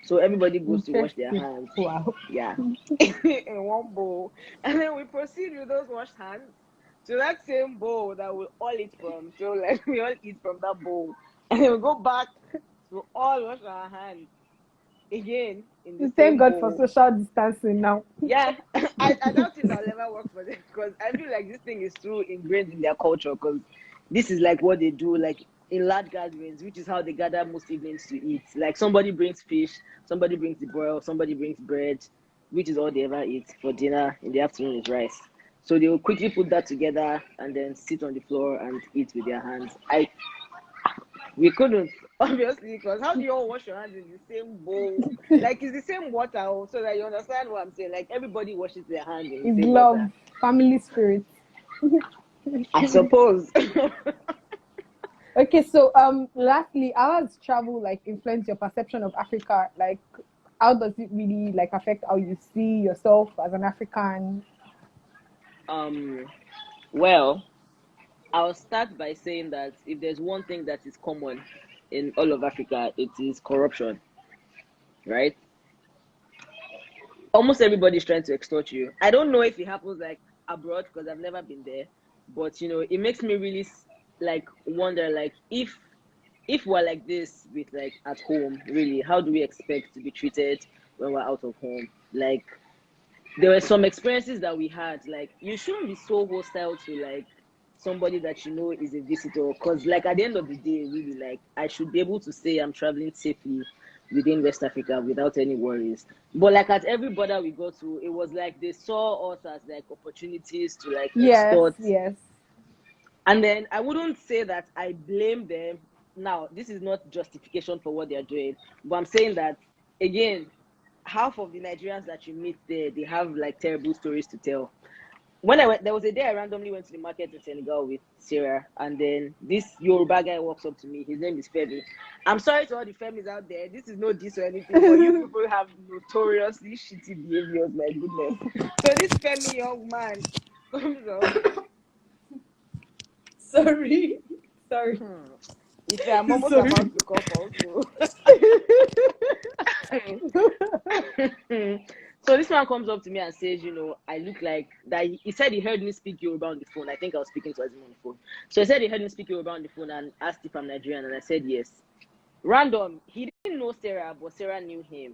So everybody goes to wash their interesting. hands. Wow. Yeah. In one bowl. And then we proceed with those washed hands to that same bowl that we all eat from. So like we all eat from that bowl. And then we go back to all wash our hands again in the Thank same God for bowl. social distancing now. Yeah. I doubt it will ever work for them, because I feel like this thing is too ingrained in their culture, because this is like what they do, like in large gatherings, which is how they gather most evenings to eat. Like somebody brings fish, somebody brings the broil, somebody brings bread, which is all they ever eat for dinner. In the afternoon is rice. So they will quickly put that together and then sit on the floor and eat with their hands. We couldn't, obviously, because how do you all wash your hands in the same bowl? Like it's the same water, so that you understand what I'm saying. Like everybody washes their hands in the It's same love, water. family spirit. I suppose. Okay, so lastly, how has travel like influenced your perception of Africa? Like how does it really like affect how you see yourself as an African? um, well, I'll start by saying that if there's one thing that is common in all of Africa, it is corruption, right? Almost everybody's trying to extort you. I don't know if it happens like abroad, because I've never been there, but it makes me really like wonder, like if we're like this with like at home, really, how do we expect to be treated when we're out of home? Like there were some experiences that we had, like you shouldn't be so hostile to like somebody that you know is a visitor, because like at the end of the day, really, like I should be able to say I'm traveling safely within West Africa without any worries. But like at every border we go to, it was like they saw us as like opportunities to like Yes, extort. yes. And then I wouldn't say that I blame them. Now, this is not justification for what they're doing, but I'm saying that again, half of the Nigerians that you meet there, they have like terrible stories to tell. When I went, there was a day I randomly went to the market in Senegal with Sarah, and then this Yoruba guy walks up to me. His name is Femi. I'm sorry to all the Femis out there. This is no diss or anything, but you people have notoriously shitty behaviors. My goodness. So this Femi young man comes up. Sorry. Sorry. If I'm almost Sorry. about to cough also. So this man comes up to me and says, you know, I look like that. He said he heard me speak Yoruba on the phone. I think I was speaking to him on the phone. So he said he heard me speak Yoruba on the phone and asked if I'm Nigerian, and I said yes. Random. He didn't know Sarah, but Sarah knew him.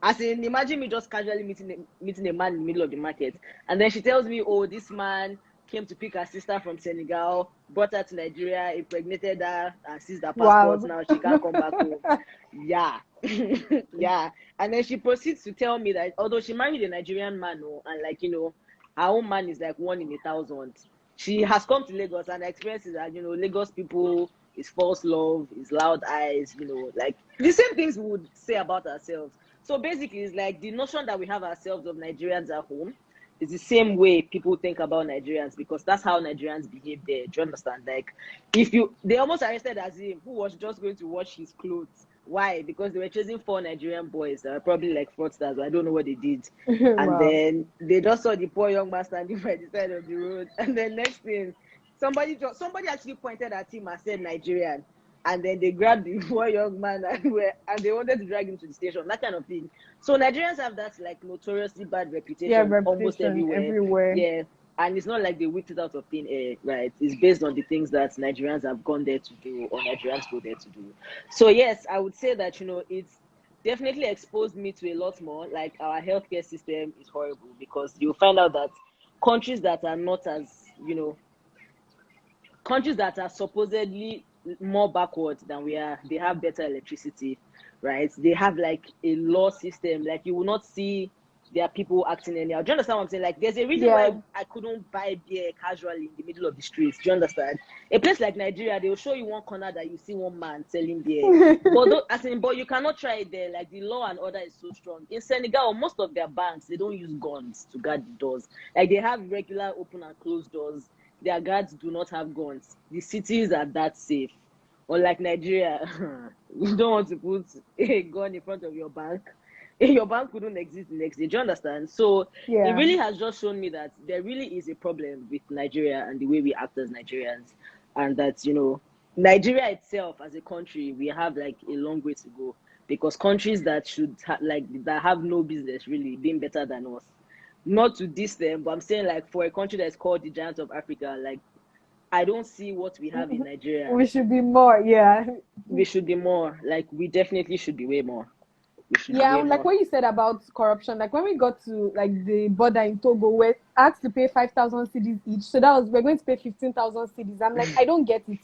As in, imagine me just casually meeting a man in the middle of the market, and then she tells me, "Oh, this man came to pick her sister from Senegal, brought her to Nigeria, impregnated her, and seized her passport. Wow. Now she can't come back home." Yeah, yeah. And then she proceeds to tell me that although she married a Nigerian man, oh, and like you know, her own man is like 1 in 1,000. She has come to Lagos and experiences that you know Lagos people is false love, is loud eyes, you know, like the same things we would say about ourselves. So basically, it's like the notion that we have ourselves of Nigerians at home is the same way people think about Nigerians, because that's how Nigerians behave there. Do you understand? Like, they almost arrested Azim, who was just going to wash his clothes. Why? Because they were chasing 4 Nigerian boys that were probably like fraudsters, but I don't know what they did. And Wow. then they just saw the poor young man standing by the side of the road. And then next thing, somebody actually pointed at him and said Nigerian. And then they grabbed the poor young man and they wanted to drag him to the station, that kind of thing. So Nigerians have that like notoriously bad Yeah, reputation almost reputation everywhere. everywhere. Yeah. And it's not like they whipped it out of thin air, right? It's based on the things that Nigerians have gone there to do or Nigerians go there to do. So yes, I would say that, you know, it's definitely exposed me to a lot more. Like our healthcare system is horrible, because you'll find out that countries that are not as, you know, countries that are supposedly more backward than we are, they have better electricity, right? They have like a law system. Like you will not see their people acting anyhow. Do you understand what I'm saying? Like there's a reason Yeah. why I couldn't buy beer casually in the middle of the streets. Do you understand? A place like Nigeria, they will show you one corner that you see one man selling beer. But you cannot try it there. Like the law and order is so strong. In Senegal, most of their banks, they don't use guns to guard the doors. Like they have regular open and closed doors. Their guards do not have guns. The cities are that safe. Unlike Nigeria, you don't want to put a gun in front of your bank. Your bank couldn't exist the next day. Do you understand? So it Yeah. really has just shown me that there really is a problem with Nigeria and the way we act as Nigerians. And that, you know, Nigeria itself as a country, we have like a long way to go, because countries that that have no business really being better than us, not to diss them, but I'm saying like for a country that's called the giant of Africa, like I don't see what we have in Nigeria. We should be more, yeah. We should be more. Like we definitely should be way more. We should be Yeah, way like more. what you said about corruption, like when we got to like the border in Togo, we're asked to pay 5,000 cedis each. So that was, we're going to pay 15,000 cedis. I'm like, I don't get it.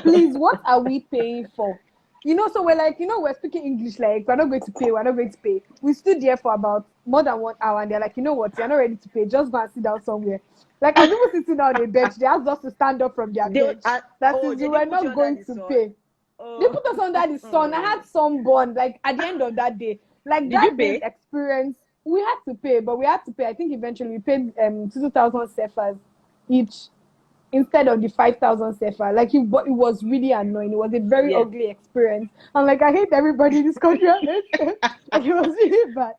Please, what are we paying for? You know, so we're like, you know, we're speaking English, like, we're not going to pay, we're not going to pay. We stood there for about more than 1 hour, and they're like, you know what, you're not ready to pay, just go and sit down somewhere. Like, as people sitting on a bench, they asked us to stand up from their bench. That is, They we were didn't put you not under going the to sun. pay. They Oh. put us under the sun. I had sunburn, like, at the end of that day. Like, Did you that day's pay? experience, we had to pay, but we had to pay. I think eventually we paid 2,000 cefas each instead of the 5,000 sefa. Like, it was really annoying. It was a very Yeah. ugly experience. And like, I hate everybody in this country. Like, it was really bad.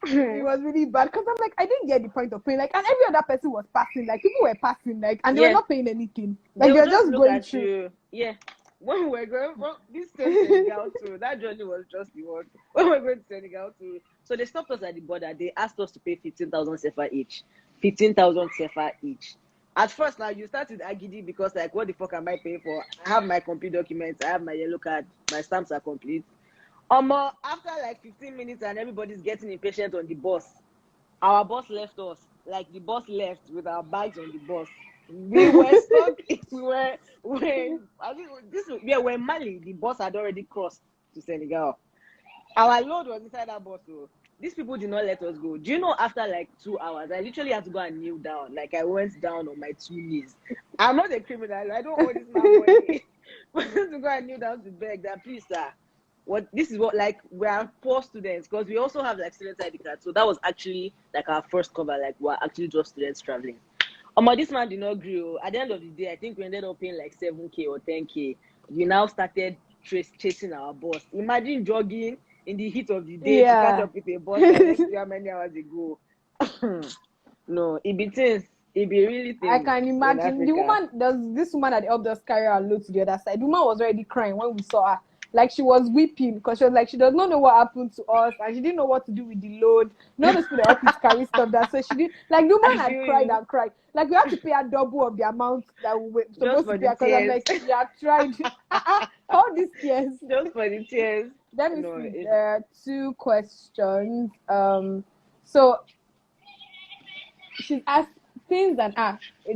It was really bad because I'm like, I didn't get the point of paying. Like, and every other person was passing. Like, people were passing, like, and they were Yeah. not paying anything. They Like, will they're just just look going at through. you. Yeah. When we were going from this same Senegal to that journey was just the one. When we were going to Senegal to, so they stopped us at the border. They asked us to pay 15,000 sefa each. 15,000 sefa each. At first, now you start with Agidi, because like, what the fuck am I paying for? I have my complete documents. I have my yellow card. My stamps are complete. After like 15 minutes and everybody's getting impatient on the bus, our boss left us. Like the bus left with our bags on the bus. We were stuck. We were when I think we're in Mali. The bus had already crossed to Senegal. Our load was inside that bus. So these people did not let us go. Do you know? After like 2 hours, I literally had to go and kneel down. Like I went down on my 2 knees. I'm not a criminal. I don't owe this man money. But to go and kneel down to beg that, please, sir. What this is what like we are poor students because we also have like student ID card. So that was actually like our first cover. Like we're actually just students traveling. This man did not grow. At the end of the day, I think we ended up paying like 7K or 10K. We now started chasing our bus. Imagine jogging in the heat of the day to catch Yeah. up with a bus that left you how many hours ago. No, it be things. It be really I things can in imagine the Africa. woman. There's this woman that helped us carry our load to the other side. The woman was already crying when we saw her. Like she was weeping because she was like she does not know what happened to us and she didn't know what to do with the load. None of those people that help you to carry stuff that so she did like the woman I had feel cried you. and cried. Like we had to pay a double of the amount that we were Just supposed to for pay the because I'm tears. like, we have tried all these years. Just for the tears. Let me No, see. There are two questions. So she's asked things and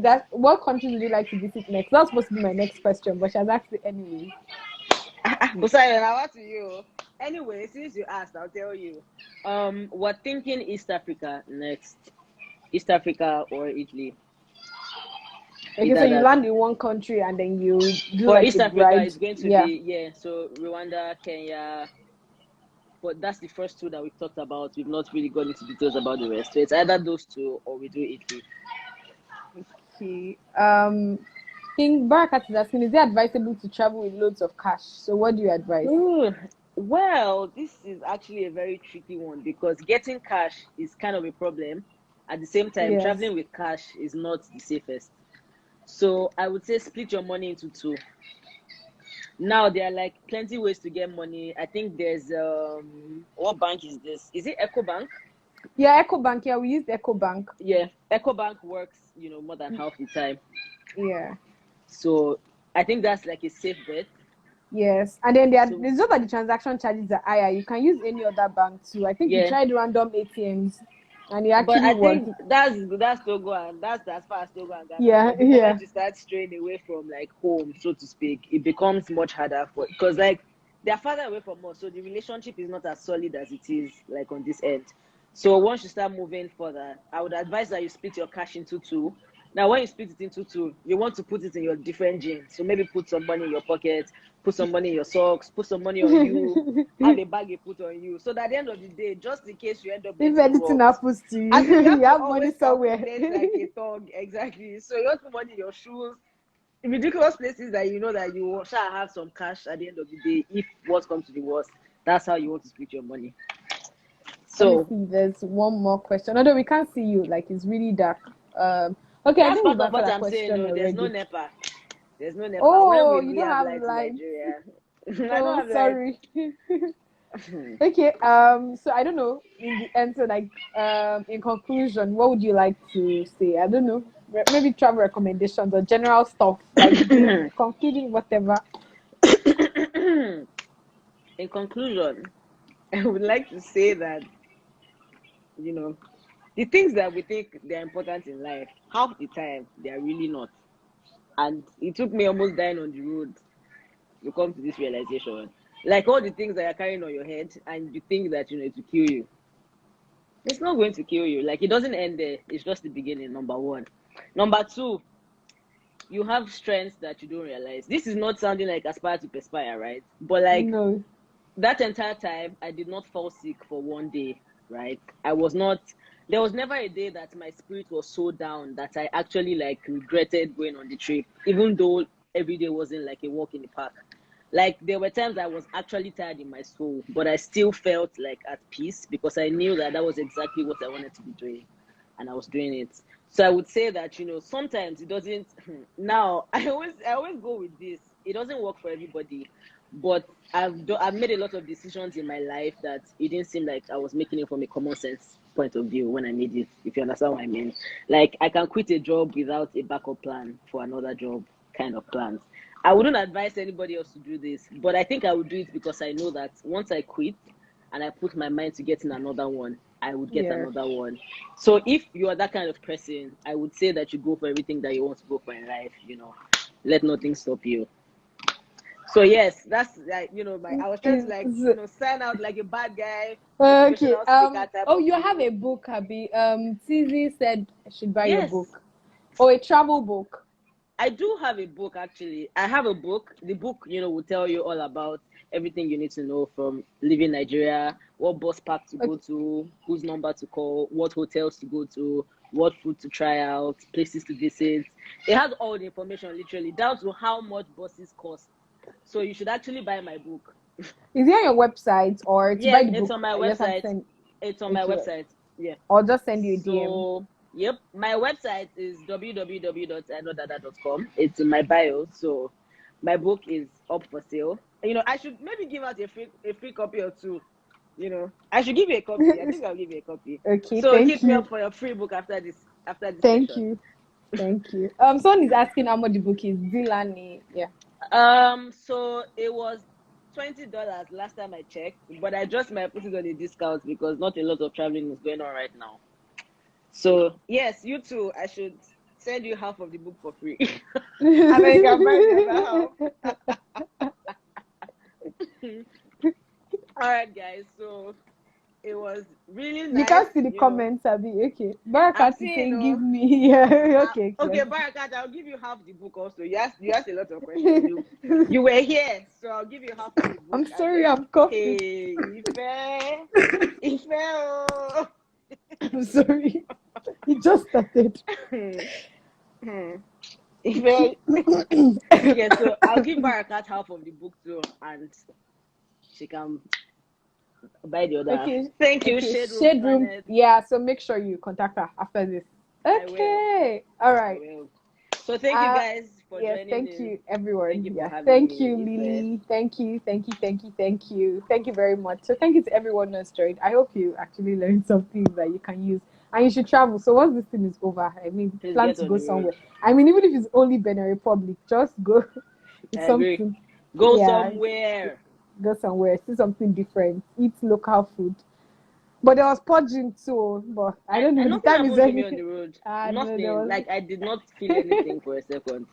that what countries would you like to visit next? That's supposed to be my next question, but she has asked it anyway. Poseidon, I want to you. Anyway, since you asked, I'll tell you. We're thinking East Africa next. East Africa or Italy. Okay, so Either you that. land in one country and then you do For like a East Africa, bride. it's going to Yeah. be, yeah, so Rwanda, Kenya. But that's the first two that we've talked about. We've not really gone into details about the rest. So it's either those two or we do Italy. Okay. King Barakat is asking, is it advisable to travel with loads of cash? So what do you advise? Ooh, well, this is actually a very tricky one because getting cash is kind of a problem. At the same time, Yes. traveling with cash is not the safest. So I would say split your money into two. Now there are like plenty ways to get money. I think there's what bank is this? Is it EcoBank? Yeah, EcoBank. Yeah, we use EcoBank. Yeah, EcoBank works, more than half the time. Yeah. So I think that's like a safe bet. Yes, and then So it's just that the transaction charges are higher. You can use any other bank too. I think we yeah, tried random ATMs, and it but actually I worked. think that's Togo and that's as far as Togo and Ghana. Yeah, But the yeah. moment you start straying away from like home, so to speak, it becomes much harder for because like they're farther away from us, so the relationship is not as solid as it is like on this end. So once you start moving further, I would advise that you split your cash into two. Now, when you split it into two, you want to put it in your different jeans. So maybe put some money in your pocket, put some money in your socks, put some money on you, have a bag you put on you. So that at the end of the day, just in case you end up If getting anything robbed, happens to as in, you, you have you to have money always somewhere. calculate like a thug, exactly. So you want to put money in your shoes, in ridiculous places that you know that you shall have some cash at the end of the day. If what comes to the worst, that's how you want to split your money. Let me So see. There's one more question. Although we can't see you, like it's really dark. Okay, I that's think part we've of answered what that I'm saying. question No, there's no already. NEPA. There's no NEPA. When Oh, will you we don't have have lights in like. Nigeria? I don't Oh, have lights. sorry. Okay. So I don't know. In the end, so like, in conclusion, what would you like to say? I don't know. Maybe travel recommendations or general stuff, like concluding whatever. In conclusion, I would like to say that, the things that we think they're important in life, half the time, they're really not. And it took me almost dying on the road to come to this realization. Like all the things that you're carrying on your head, and you think that, it will kill you. It's not going to kill you. Like, it doesn't end there. It's just the beginning, number one. Number two, you have strengths that you don't realize. This is not sounding like aspire to perspire, right? But like No. that entire time, I did not fall sick for one day, right? I was not, there was never a day that my spirit was so down that I actually like regretted going on the trip, even though every day wasn't like a walk in the park. Like there were times I was actually tired in my soul, but I still felt like at peace because I knew that that was exactly what I wanted to be doing, and I was doing it. So I would say that sometimes it doesn't. Now I always go with this. It doesn't work for everybody, but I've made a lot of decisions in my life that it didn't seem like I was making it from a common sense point of view when I made it. If you understand what I mean, like I can quit a job without a backup plan for another job, kind of plans. I wouldn't advise anybody else to do this, but I think I would do it because I know that once I quit and I put my mind to getting another one, I would get Yeah. another one. So if you are that kind of person, I would say that you go for everything that you want to go for in life. Let nothing stop you. So yes, that's like I was trying to sign out like a bad guy, Okay. motivational speaker type Oh, of you have thing. a book, Abby. Tizi said I should buy your Yes, book. Or a travel book. I do have a book actually. I have a book. The book, will tell you all about everything you need to know from leaving Nigeria, what bus park to go Okay. to, whose number to call, what hotels to go to, what food to try out, places to visit. It has all the information literally down to how much buses cost. So you should actually buy my book. Is it on your website or to buy Yes, the it's book? on my I just have to website. send. It's on my Okay. website. Yeah. Or just send you a DM. So, yep, my website is www.ainodada.com. It's in my bio. So, my book is up for sale. I should maybe give out a free copy or two. I should give you a copy. I think I'll give you a copy. Okay. So Thank hit me you. up for your free book after this Thank session. you. Thank you. Someone is asking how much the book is. Zilani. Yeah. So it was $20 last time I checked, but I just might put it on a discount because not a lot of traveling is going on right now. So yes, you too. I should send you half of the book for free, and then you can buy the other half. All right, guys. So it was really You nice. can't see the comments, Abby. Okay. Barakat I'm is seeing. saying, give me. Yeah. Okay. Okay, Barakat, I'll give you half the book. Also, you asked a lot of questions. You were here, so I'll give you half of the book, I'm and sorry, then I'm coughing. hey, Ife, oh. I'm sorry. It just started. Ife. Yeah, so I'll give Barakat half of the book too, and she can buy the other half. Okay. Thank you, Okay. Shade Room Shade room. Planet. Yeah. So make sure you contact her after this. I will. Okay. All I right. will. So thank you guys for Yes. joining Thank in. you, Thank everyone. you for Yeah. having Thank you, me, Ife. Lily. Thank you. Thank you. Thank you. Thank you. Thank you very much. So thank you to everyone who's joined. I hope you actually learned something that you can use. And you should travel. So once this thing is over, I mean, Please plan get to on go the road. somewhere. I mean, even if it's only Benin Republic, just go. I It's agree. something. Go Yeah. somewhere. Go somewhere. See something different. Eat local food. But there was purging too. But I don't know. And The nothing time is happened to me on very. the road. No, there Nothing. was. Like I did not feel anything for a second.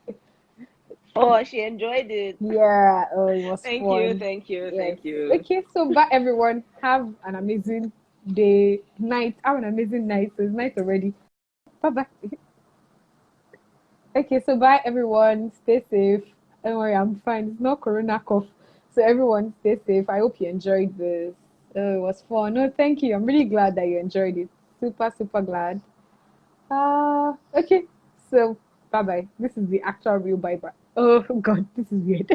Oh, she enjoyed it. Yeah, oh, it was Thank you, fun. thank you, Yes. thank you. Okay, so bye everyone. Have an amazing day, night. Have an amazing night. So it's night already. Bye bye. Okay, so bye everyone. Stay safe. Don't worry, I'm fine. It's not corona cough. So everyone stay safe. I hope you enjoyed this. It was fun. No, thank you. I'm really glad that you enjoyed it. Super, super glad. Okay. So bye bye. This is the actual real bye bye. Oh god, this is weird.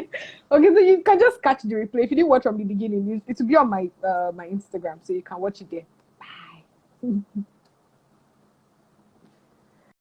Okay, so you can just catch the replay. If you didn't watch from the beginning, it will be on my my Instagram, so you can watch it there. Bye.